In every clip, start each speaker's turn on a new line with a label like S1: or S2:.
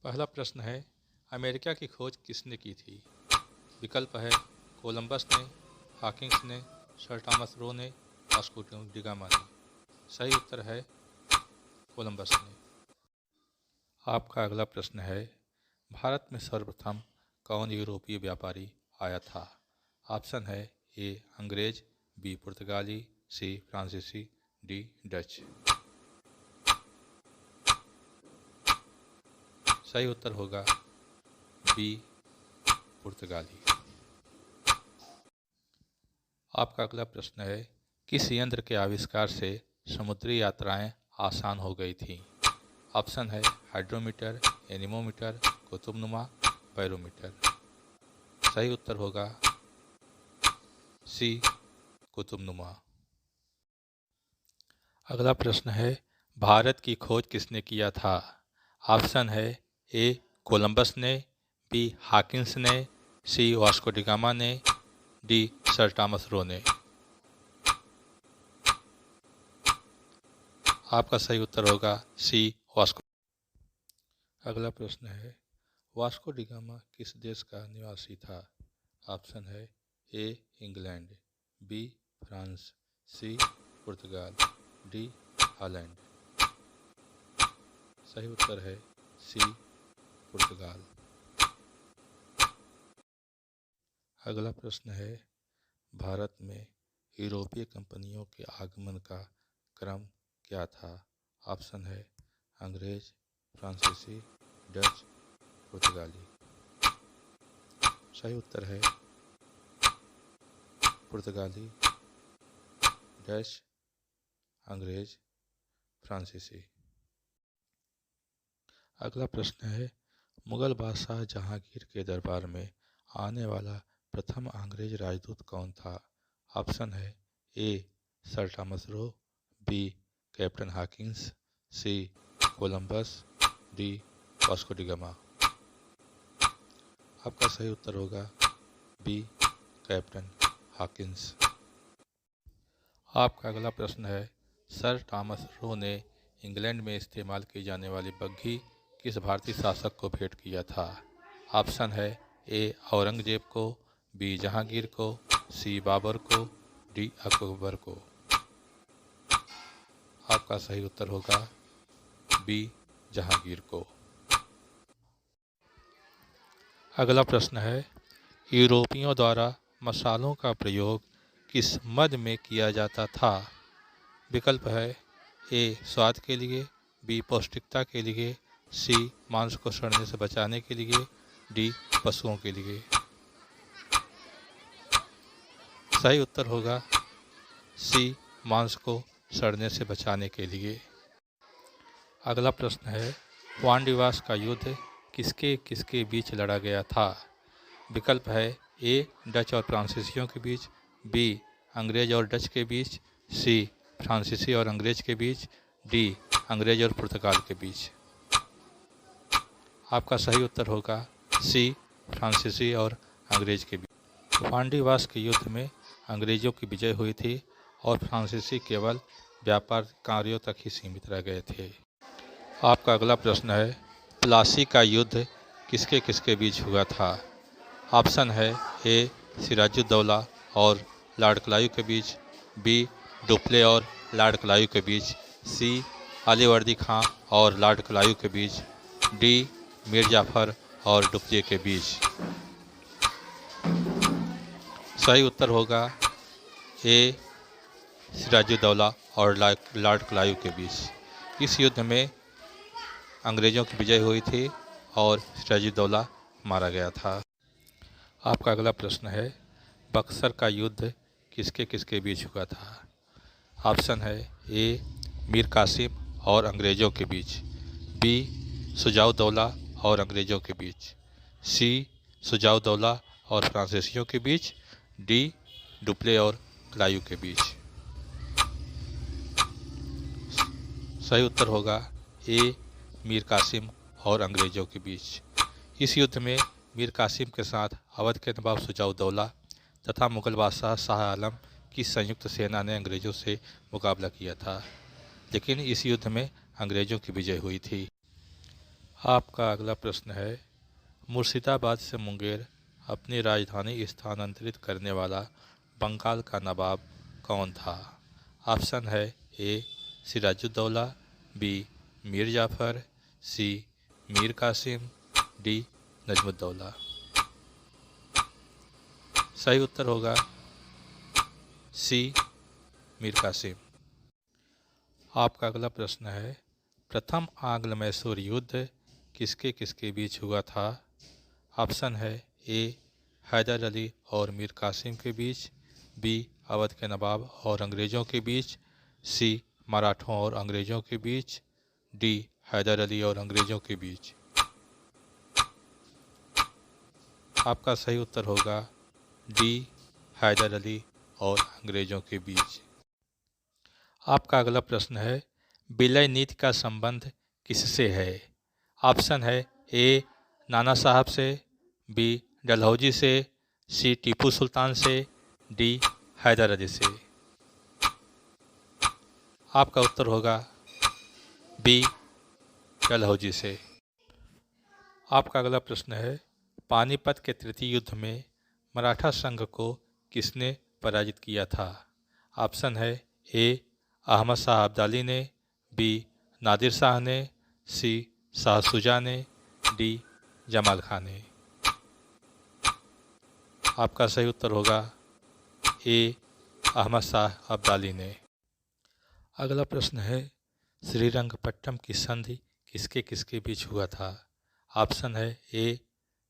S1: पहला प्रश्न है, अमेरिका की खोज किसने की थी? विकल्प है कोलंबस ने, हॉकिंस ने, सर थॉमस रो ने, वास्को डी गामा ने। सही उत्तर है कोलंबस ने। आपका अगला प्रश्न है, भारत में सर्वप्रथम कौन यूरोपीय व्यापारी आया था? ऑप्शन है ए अंग्रेज, बी पुर्तगाली, सी फ्रांसीसी, डी डच। सही उत्तर होगा बी पुर्तगाली। आपका अगला प्रश्न है, किस यंत्र के आविष्कार से समुद्री यात्राएं आसान हो गई थीं? ऑप्शन है हाइड्रोमीटर, एनीमोमीटर, कुतुबनुमा, बैरोमीटर। सही उत्तर होगा सी कुतुबनुमा। अगला प्रश्न है, भारत की खोज किसने किया था? ऑप्शन है ए कोलंबस ने, बी हॉकिंस ने, सी वास्को डी गामा ने, डी सर थॉमस रो ने। आपका सही उत्तर होगा सी वास्को। अगला प्रश्न है, वास्को डी गामा किस देश का निवासी था? ऑप्शन है A England, B France, C Portugal, D Holland. सही उत्तर है सी पुर्तगाल। अगला प्रश्न है, भारत में यूरोपीय कंपनियों के आगमन का क्रम क्या था? ऑप्शन है अंग्रेज, फ्रांसीसी, डच, पुर्तगाली। सही उत्तर है पुर्तगाली, डच, अंग्रेज, फ्रांसीसी। अगला प्रश्न है, मुगल बादशाह जहांगीर के दरबार में आने वाला प्रथम अंग्रेज राजदूत कौन था? ऑप्शन है A sir Thomas Roe, B captain Hawkins, C Columbus, D Vasco da Gama. आपका सही उत्तर होगा बी कैप्टन हॉकिंस। आपका अगला प्रश्न है, सर थॉमस रो ने इंग्लैंड में इस्तेमाल की जाने वाली बग्घी किस भारतीय शासक को भेंट किया था? ऑप्शन है ए औरंगजेब को, बी जहांगीर को, सी बाबर को, डी अकबर को। आपका सही उत्तर होगा बी जहांगीर को। अगला प्रश्न है, यूरोपियों द्वारा मसालों का प्रयोग किस मद में किया जाता था? विकल्प है ए स्वाद के लिए, बी पौष्टिकता के लिए, सी मांस को सड़ने से बचाने के लिए, डी पशुओं के लिए। सही उत्तर होगा सी मांस को सड़ने से बचाने के लिए। अगला प्रश्न है, वानडिवास का युद्ध किसके किसके बीच लड़ा गया था? विकल्प है ए डच और फ्रांसीसियों के बीच, बी अंग्रेज और डच के बीच, सी फ्रांसीसी और अंग्रेज के बीच, डी अंग्रेज और पुर्तगाल के बीच। आपका सही उत्तर होगा सी फ्रांसीसी और अंग्रेज के बीच। वानडिवास के युद्ध में अंग्रेजों की विजय हुई थी और फ्रांसीसी केवल व्यापार कार्यों तक ही सीमित रह गए थे। आपका अगला प्रश्न है, प्लासी का युद्ध किसके किसके बीच हुआ था? ऑप्शन है ए सिराजुद्दौला और लॉर्ड क्लाइव के बीच, बी डुप्ले और लॉर्ड क्लाइव के बीच, सी अलीवर्दी खां और लॉर्ड क्लाइव के बीच, डी मीर जाफर और डुप्ले के बीच। सही उत्तर होगा ए सिराजुद्दौला और लॉर्ड क्लाइव के बीच। इस युद्ध में अंग्रेज़ों की विजय हुई थी और सिराजुद्दौला मारा गया था। आपका अगला प्रश्न है, बक्सर का युद्ध किसके किसके बीच हुआ था? ऑप्शन है ए मीर कासिम और अंग्रेज़ों के बीच, बी शुजाउद्दौला और अंग्रेज़ों के बीच, सी शुजाउद्दौला और फ्रांसीसियों के बीच, डी डुप्ले और क्लाइव के बीच। सही उत्तर होगा ए मीर कासिम और अंग्रेज़ों के बीच। इस युद्ध में मीर कासिम के साथ अवध के नवाब शुजाउद्दौला तथा मुगल बादशाह शाह आलम की संयुक्त सेना ने अंग्रेज़ों से मुकाबला किया था, लेकिन इस युद्ध में अंग्रेज़ों की विजय हुई थी। आपका अगला प्रश्न है, मुर्शिदाबाद से मुंगेर अपनी राजधानी स्थानांतरित करने वाला बंगाल का नवाब कौन था? ऑप्शन है ए सिराजुद्दौला, बी मीर जाफ़र, सी मीर कासिम, डी नजमुद्दौला। सही उत्तर होगा सी मीर कासिम। आपका अगला प्रश्न है, प्रथम आंग्ल मैसूर युद्ध किसके किसके बीच हुआ था? ऑप्शन है ए हैदर अली और मीर कासिम के बीच, बी अवध के नवाब और अंग्रेज़ों के बीच, सी मराठों और अंग्रेज़ों के बीच, डी हैदर अली और अंग्रेज़ों के बीच। आपका सही उत्तर होगा डी हैदर अली और अंग्रेज़ों के बीच। आपका अगला प्रश्न है, विलय नीति का संबंध किससे है? ऑप्शन है ए नाना साहब से, बी डलहौजी से, सी टीपू सुल्तान से, डी हैदर अली से। आपका उत्तर होगा बी डलहौजी से। आपका अगला प्रश्न है, पानीपत के तृतीय युद्ध में मराठा संघ को किसने पराजित किया था? ऑप्शन है ए अहमद शाह अब्दाली ने, बी नादिर शाह ने, सी शाह शुजा ने, डी जमाल खान ने। आपका सही उत्तर होगा ए अहमद शाह अब्दाली ने। अगला प्रश्न है, श्रीरंगपट्टम की संधि किसके किसके बीच हुआ था? ऑप्शन है ए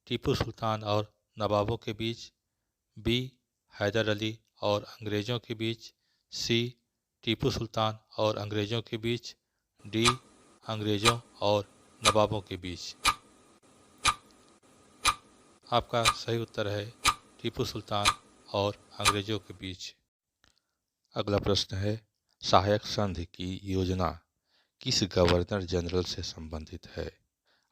S1: टीपू सुल्तान और नवाबों के बीच, बी हैदर अली और अंग्रेज़ों के बीच, सी टीपू सुल्तान और अंग्रेज़ों के बीच, डी अंग्रेज़ों और नवाबों के बीच। आपका सही उत्तर है टीपू सुल्तान और अंग्रेज़ों के बीच। अगला प्रश्न है, सहायक संधि की योजना किस गवर्नर जनरल से संबंधित है?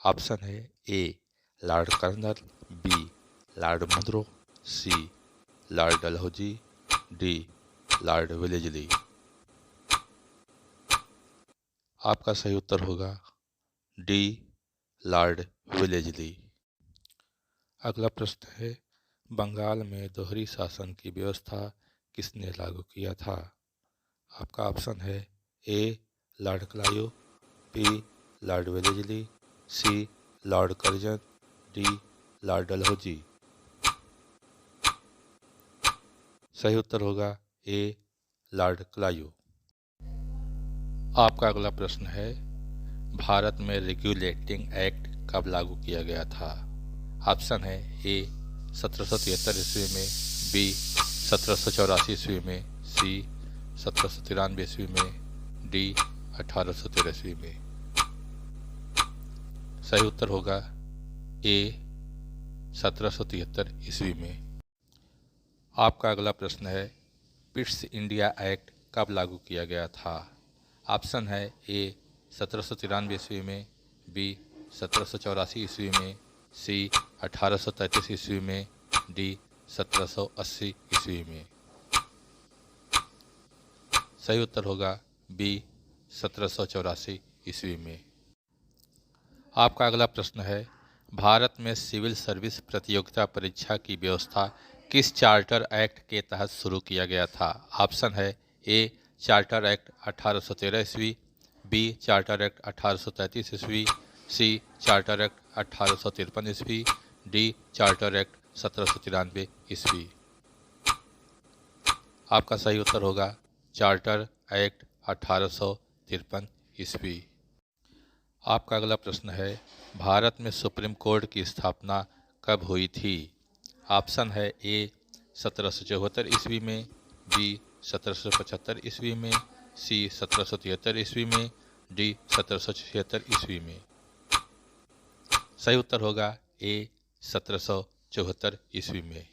S1: ऑप्शन है A lord Cornwallis, B lord Munro, C lord Dalhousie, D lord Wellesley. आपका सही उत्तर होगा डी लॉर्ड वेलेस्ली। अगला प्रश्न है, बंगाल में दोहरी शासन की व्यवस्था किसने लागू किया था? आपका ऑप्शन है A lord Clive, B lord Wellesley, C lord Curzon, D lord Dalhousie. सही उत्तर होगा ए लॉर्ड क्लाइव। आपका अगला प्रश्न है, भारत में रेगुलेटिंग एक्ट कब लागू किया गया था? ऑप्शन है ए 1773 ईस्वी में, बी 1784 ईस्वी में, सी 1793 ईस्वी में, डी 1813 ईस्वी में। सही उत्तर होगा ए 1773 ईस्वी में। आपका अगला प्रश्न है, पिट्स इंडिया एक्ट कब लागू किया गया था? ऑप्शन है ए 1793 ईस्वी में, बी 1784 ईस्वी में, सी 1833 ईस्वी में, डी 1780 ईस्वी में। सही उत्तर होगा बी 1784 ईस्वी में। आपका अगला प्रश्न है, भारत में सिविल सर्विस प्रतियोगिता परीक्षा की व्यवस्था किस चार्टर एक्ट के तहत शुरू किया गया था? ऑप्शन है ए चार्टर एक्ट 1813 ईस्वी, बी चार्टर एक्ट 1833 ईस्वी, सी चार्टर एक्ट 1853 ईस्वी, डी चार्टर एक्ट 1793 ईस्वी। आपका सही उत्तर होगा चार्टर एक्ट 1853 ईस्वी। आपका अगला प्रश्न है, भारत में सुप्रीम कोर्ट की स्थापना कब हुई थी? ऑप्शन है ए 1774 ईस्वी में, बी 1775 ईस्वी में, सी 1773 ईस्वी में, डी 1776 ईस्वी में। सही उत्तर होगा ए 1774 ईस्वी में।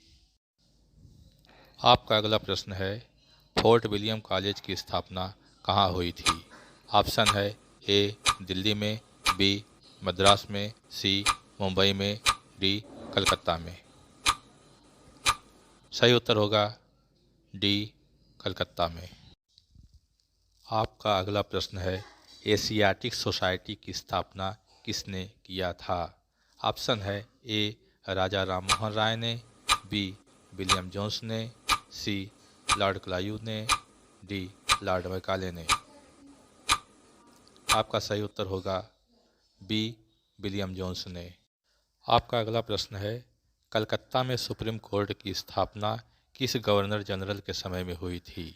S1: आपका अगला प्रश्न है, फोर्ट विलियम कॉलेज की स्थापना कहाँ हुई थी? ऑप्शन है ए दिल्ली में, बी मद्रास में, सी मुंबई में, डी कलकत्ता में। सही उत्तर होगा डी कलकत्ता में। आपका अगला प्रश्न है, एशियाटिक सोसाइटी की स्थापना किसने किया था? ऑप्शन है ए राजा राममोहन राय ने, बी विलियम जोन्स ने, सी लॉर्ड क्लाइव ने, डी लॉर्ड मैकाले ने। आपका सही उत्तर होगा बी विलियम जोन्स ने। आपका अगला प्रश्न है, कलकत्ता में सुप्रीम कोर्ट की स्थापना किस गवर्नर जनरल के समय में हुई थी?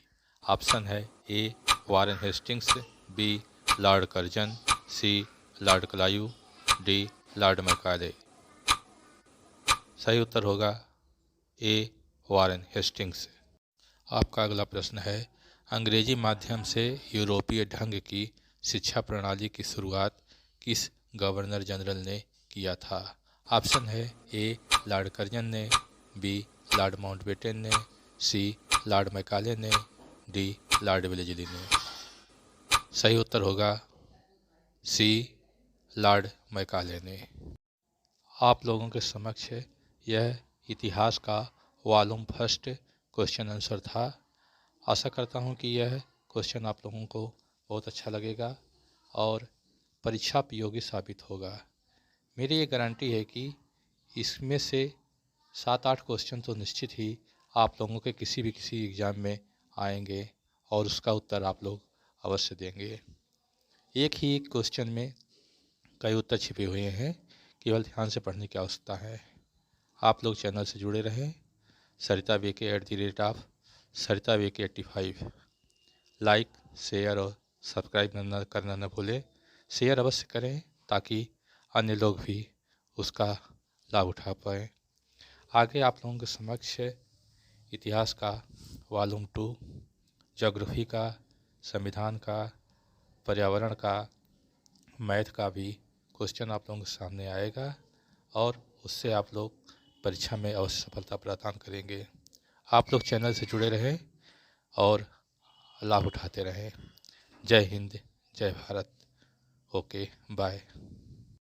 S1: ऑप्शन है A Warren Hastings, B lord Curzon, C lord Clive, D lord Macaulay. सही उत्तर होगा ए वारेन हेस्टिंग्स। आपका अगला प्रश्न है, अंग्रेजी माध्यम से यूरोपीय ढंग की शिक्षा प्रणाली की शुरुआत किस गवर्नर जनरल ने किया था? ऑप्शन है ए लॉर्ड कर्जन ने, बी लॉर्ड माउंटबेटन ने, सी लॉर्ड मैकाले ने, डी लॉर्ड वेलेस्ली ने। सही उत्तर होगा सी लॉर्ड मैकाले ने। आप लोगों के समक्ष यह इतिहास का वॉल्यूम फर्स्ट क्वेश्चन आंसर था। आशा करता हूँ कि यह क्वेश्चन आप लोगों को बहुत अच्छा लगेगा और परीक्षा उपयोगी साबित होगा। मेरी ये गारंटी है कि इसमें से 7-8 क्वेश्चन तो निश्चित ही आप लोगों के किसी एग्ज़ाम में आएंगे और उसका उत्तर आप लोग अवश्य देंगे। एक ही क्वेश्चन में कई उत्तर छिपे हुए हैं, केवल ध्यान से पढ़ने की आवश्यकता है। आप लोग चैनल से जुड़े रहें। सरिता वेके @सरिता वेके85 लाइक, शेयर और सब्सक्राइब करना न भूलें। शेयर अवश्य करें ताकि अन्य लोग भी उसका लाभ उठा पाएँ। आगे आप लोगों के समक्ष इतिहास का वॉल्यूम 2, ज्योग्राफी का, संविधान का, पर्यावरण का, मैथ का भी क्वेश्चन आप लोगों के सामने आएगा और उससे आप लोग परीक्षा में अवश्य सफलता प्रदान करेंगे। आप लोग चैनल से जुड़े रहें और लाभ उठाते रहें। जय हिंद, जय भारत। Okay, bye.